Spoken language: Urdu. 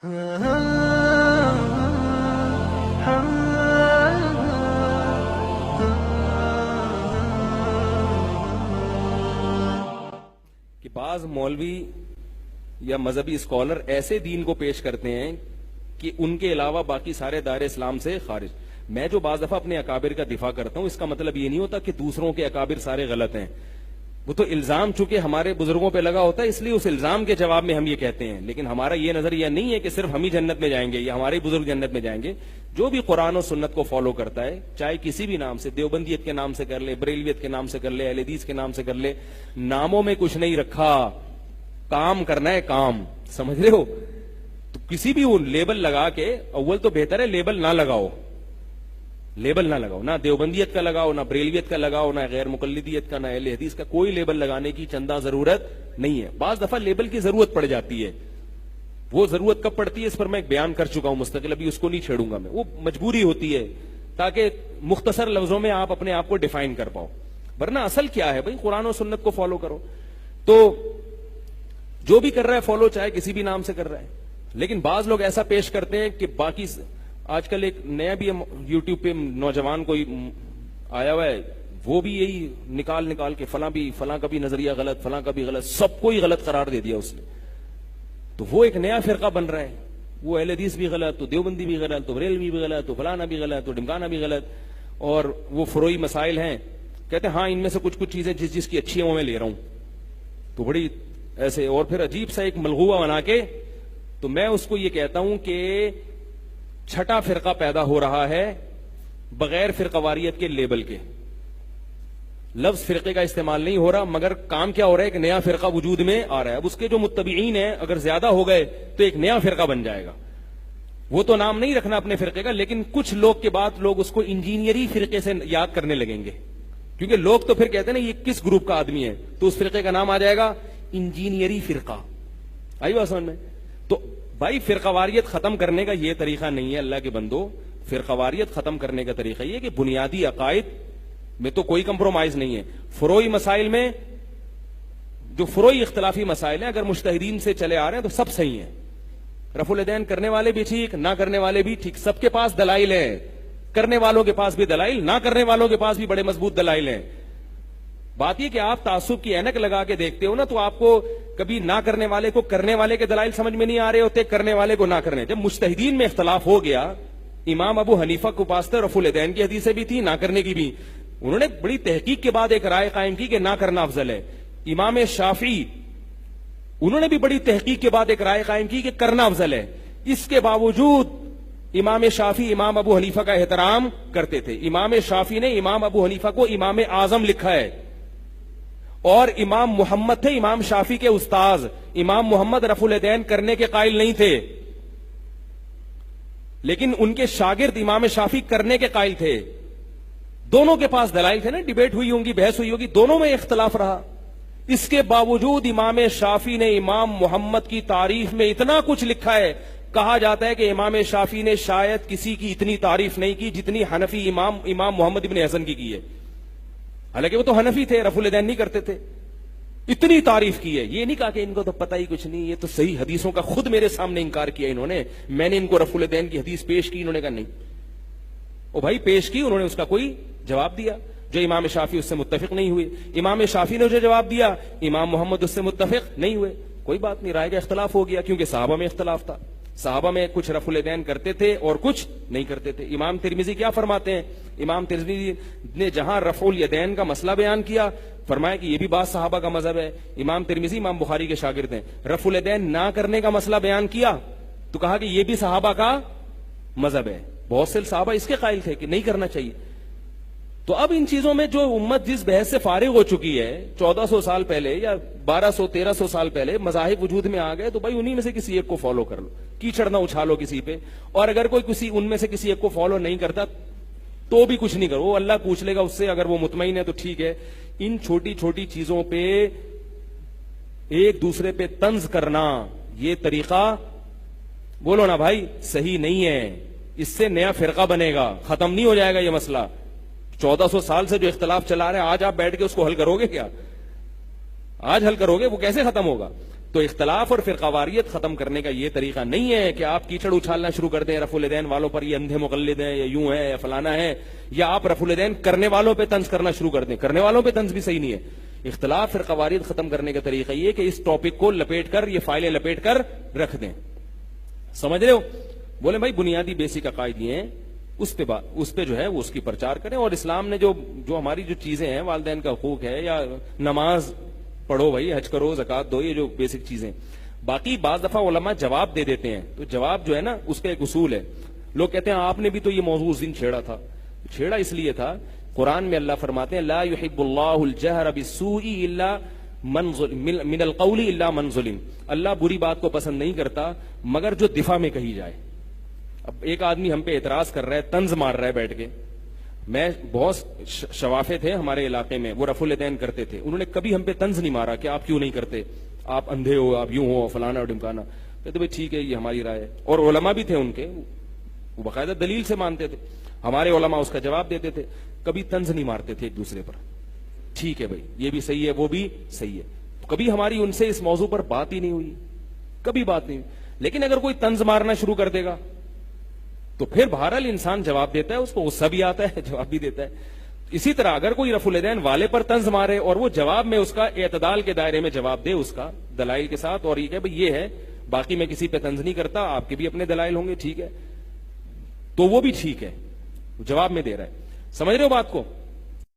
کہ بعض مولوی یا مذہبی اسکالر ایسے دین کو پیش کرتے ہیں کہ ان کے علاوہ باقی سارے دائرے اسلام سے خارج. میں جو بعض دفعہ اپنے اکابر کا دفاع کرتا ہوں اس کا مطلب یہ نہیں ہوتا کہ دوسروں کے اکابر سارے غلط ہیں. وہ تو الزام چونکہ ہمارے بزرگوں پہ لگا ہوتا ہے اس لیے اس الزام کے جواب میں ہم یہ کہتے ہیں. لیکن ہمارا یہ نظریہ نہیں ہے کہ صرف ہم ہی جنت میں جائیں گے یا ہمارے بزرگ جنت میں جائیں گے. جو بھی قرآن و سنت کو فالو کرتا ہے چاہے کسی بھی نام سے، دیوبندیت کے نام سے کر لے، بریلویت کے نام سے کر لے، اہل حدیث کے نام سے کر لے، ناموں میں کچھ نہیں رکھا، کام کرنا ہے کام. سمجھ رہے ہو؟ تو کسی بھی وہ لیبل لگا کے، اول تو بہتر ہے لیبل نہ لگاؤ، لیبل نہ لگاؤ، نہ دیوبندیت کا لگاؤ، نہ بریلویت کا لگاؤ، نہ غیر مقلدیت کا، نہ اہل حدیث کا. کوئی لیبل لگانے کی چندہ ضرورت نہیں ہے. بعض دفعہ لیبل کی ضرورت پڑ جاتی ہے. وہ ضرورت کب پڑتی ہے اس پر میں ایک بیان کر چکا ہوں مستقل، ابھی اس کو نہیں چھیڑوں گا میں. وہ مجبوری ہوتی ہے تاکہ مختصر لفظوں میں آپ اپنے آپ کو ڈیفائن کر پاؤ. ورنہ اصل کیا ہے بھائی؟ قرآن و سنت کو فالو کرو. تو جو بھی کر رہا ہے فالو، چاہے کسی بھی نام سے کر رہا ہے. لیکن بعض لوگ ایسا پیش کرتے ہیں کہ باقی، آج کل ایک نیا بھی یوٹیوب پہ نوجوان کوئی آیا ہوا ہے، وہ بھی یہی نکال کے فلاں کا بھی نظریہ غلط، فلاں کا بھی غلط، سب کو ہی غلط قرار دے دیا اس نے. تو وہ ایک نیا فرقہ بن رہا ہے. وہ اہل حدیث بھی غلط، تو دیوبندی بھی غلط، تو بریلوی بھی غلط، تو فلانا بھی غلط، تو ڈمکانا بھی غلط. اور وہ فروئی مسائل ہیں، کہتے ہیں ہاں ان میں سے کچھ چیزیں جس کی اچھی ہیں وہ میں لے رہا ہوں. تو بڑی ایسے، اور پھر عجیب سا ایک ملغوبہ بنا کے. تو میں اس کو یہ کہتا ہوں کہ چھٹا فرقہ پیدا ہو رہا ہے بغیر فرقہ واریت کے لیبل کے. لفظ فرقے کا استعمال نہیں ہو رہا، مگر کام کیا ہو رہا ہے؟ ایک نیا فرقہ وجود میں آ رہا ہے. اب اس کے جو متبعین ہیں اگر زیادہ ہو گئے تو ایک نیا فرقہ بن جائے گا. وہ تو نام نہیں رکھنا اپنے فرقے کا، لیکن کچھ لوگ کے بعد لوگ اس کو انجینئری فرقے سے یاد کرنے لگیں گے. کیونکہ لوگ تو پھر کہتے ہیں نا یہ کس گروپ کا آدمی ہے، تو اس فرقے کا نام آ جائے گا انجینئری فرقہ. آئی بات سمجھ میں؟ تو بھائی فرقہ واریت ختم کرنے کا یہ طریقہ نہیں ہے. اللہ کے بندو، فرقہ واریت ختم کرنے کا طریقہ یہ کہ بنیادی عقائد میں تو کوئی کمپرومائز نہیں ہے. فروئی مسائل میں جو فروئی اختلافی مسائل ہیں اگر مجتہدین سے چلے آ رہے ہیں تو سب صحیح ہیں. رفع الیدین کرنے والے بھی ٹھیک، نہ کرنے والے بھی ٹھیک، سب کے پاس دلائل ہیں. کرنے والوں کے پاس بھی دلائل، نہ کرنے والوں کے پاس بھی بڑے مضبوط دلائل ہیں. بات یہ کہ آپ تعصب کی اینک لگا کے دیکھتے ہو نا، تو آپ کو کبھی نہ کرنے والے کو کرنے والے کے دلائل سمجھ میں نہیں آ رہے ہوتے، کرنے والے کو نہ کرنے. جب مجتہدین میں اختلاف ہو گیا، امام ابو حنیفہ کو پاس رفع الیدین کی حدیثیں بھی تھی، نہ کرنے کی بھی. انہوں نے بڑی تحقیق کے بعد ایک رائے قائم کی کہ نہ کرنا افضل ہے. امام شافعی انہوں نے بھی بڑی تحقیق کے بعد ایک رائے قائم کی کہ کرنا افضل ہے. اس کے باوجود امام شافعی امام ابو حنیفہ کا احترام کرتے تھے. امام شافعی نے امام ابو حنیفہ کو امام اعظم لکھا ہے، اور امام محمد تھے امام شافعی کے استاذ. امام محمد رفع الیدین کرنے کے قائل نہیں تھے، لیکن ان کے شاگرد امام شافعی کرنے کے قائل تھے. دونوں کے پاس دلائل تھے نا، ڈیبیٹ ہوئی ہوں گی، بحث ہوئی ہوگی، دونوں میں اختلاف رہا. اس کے باوجود امام شافعی نے امام محمد کی تعریف میں اتنا کچھ لکھا ہے. کہا جاتا ہے کہ امام شافعی نے شاید کسی کی اتنی تعریف نہیں کی جتنی حنفی امام محمد ابن حسن کی ہے. حالانکہ وہ تو حنفی تھے، رفع الیدین نہیں کرتے تھے. اتنی تعریف کی ہے. یہ نہیں کہا کہ ان کو تو پتہ ہی کچھ نہیں، یہ تو صحیح حدیثوں کا خود میرے سامنے انکار کیا انہوں نے. میں نے ان کو رفع الیدین کی حدیث پیش کی، انہوں نے کہا نہیں. او بھائی پیش کی، انہوں نے اس کا کوئی جواب دیا جو امام شافعی اس سے متفق نہیں ہوئے. امام شافعی نے جو جواب دیا امام محمد اس سے متفق نہیں ہوئے. کوئی بات نہیں، رائے کا اختلاف ہو گیا کیونکہ صحابہ میں اختلاف تھا. صحابہ میں کچھ رفع الیدین کرتے تھے اور کچھ نہیں کرتے تھے. امام ترمذی کیا فرماتے ہیں؟ امام ترمذی نے جہاں رفع الیدین کا مسئلہ بیان کیا فرمایا کہ یہ بھی بعض صحابہ کا مذہب ہے. امام ترمذی امام بخاری کے شاگرد ہیں. رفع الیدین نہ کرنے کا مسئلہ بیان کیا تو کہا کہ یہ بھی صحابہ کا مذہب ہے. بہت سے صحابہ اس کے قائل تھے کہ نہیں کرنا چاہیے. تو اب ان چیزوں میں جو امت جس بحث سے فارغ ہو چکی ہے 1400 سال پہلے یا 1200-1300 سال پہلے، مذاہب وجود میں آ گئے، تو بھائی انہی میں سے کسی ایک کو فالو کر لو، کیچڑ نہ اچھالو کسی پہ. اور اگر کوئی کسی ان میں سے کسی ایک کو فالو نہیں کرتا تو بھی کچھ نہیں کرو، اللہ پوچھ لے گا اس سے. اگر وہ مطمئن ہے تو ٹھیک ہے. ان چھوٹی چھوٹی چیزوں پہ ایک دوسرے پہ طنز کرنا، یہ طریقہ بولو نا بھائی صحیح نہیں ہے. اس سے نیا فرقہ بنے گا، ختم نہیں ہو جائے گا یہ مسئلہ. 1400 سال سے جو اختلاف چلا رہے ہیں، آج آپ بیٹھ کے اس کو حل کرو گے کیا؟ آج حل کرو گے؟ وہ کیسے ختم ہوگا؟ تو تو اختلاف اور فرقواریت ختم کرنے کا یہ طریقہ نہیں ہے کہ آپ کیچڑ اچھالنا شروع کر دیں رفع الیدین والوں پر، یہ اندھے مقلد ہیں، یا یوں ہے، یا فلانا ہے، یا آپ رفع الیدین کرنے والوں پہ طنز کرنا شروع کر دیں. کرنے والوں پہ طنز بھی صحیح نہیں ہے. اختلاف فرقواریت ختم کرنے کا طریقہ یہ کہ اس ٹاپک کو لپیٹ کر، یہ فائلیں لپیٹ کر رکھ دیں. سمجھ رہے ہو؟ بولے بھائی بنیادی بیسک عقائد یہ ہیں، اس پہ جو ہے وہ اس کی پرچار کریں. اور اسلام نے جو ہماری جو چیزیں ہیں، والدین کا حقوق ہے، یا نماز پڑھو بھائی، حج کرو، زکات دو، یہ جو بیسک چیزیں. باقی بعض دفعہ علماء جواب دے دیتے ہیں، تو جواب جو ہے نا اس کا ایک اصول ہے. لوگ کہتے ہیں آپ نے بھی تو یہ موضوع اس دن چھیڑا تھا. چھیڑا اس لیے تھا، قرآن میں اللہ فرماتے ہیں لا يحب اللہ الجہر بالسوء الا من القول الا من ظلم. اللہ بری بات کو پسند نہیں کرتا مگر جو دفاع میں کہی جائے. اب ایک آدمی ہم پہ اعتراض کر رہا ہے، طنز مار رہا ہے بیٹھ کے. میں بہت شوافے تھے ہمارے علاقے میں، وہ رفع الیدین کرتے تھے، انہوں نے کبھی ہم پہ طنز نہیں مارا کہ آپ کیوں نہیں کرتے، آپ اندھے ہو، آپ یوں ہو، فلانا اور ڈمکانا. کہتے بھائی ٹھیک ہے، یہ ہماری رائے ہے. اور علماء بھی تھے ان کے، وہ باقاعدہ دلیل سے مانتے تھے. ہمارے علماء اس کا جواب دیتے تھے، کبھی طنز نہیں مارتے تھے ایک دوسرے پر. ٹھیک ہے بھائی، یہ بھی صحیح ہے، وہ بھی صحیح ہے. کبھی ہماری ان سے اس موضوع پر بات ہی نہیں ہوئی، کبھی بات نہیں ہوئی. لیکن اگر کوئی طنز مارنا شروع کر دے گا تو پھر بہرحال انسان جواب دیتا ہے، اس کو غصہ بھی آتا ہے، جواب بھی دیتا ہے. اسی طرح اگر کوئی رفع الیدین والے پر طنز مارے اور وہ جواب میں اس کا اعتدال کے دائرے میں جواب دے، اس کا دلائل کے ساتھ، اور یہ کہ بھئی یہ ہے، باقی میں کسی پہ طنز نہیں کرتا، آپ کے بھی اپنے دلائل ہوں گے، ٹھیک ہے، تو وہ بھی ٹھیک ہے، جواب میں دے رہا ہے. سمجھ رہے ہو بات کو؟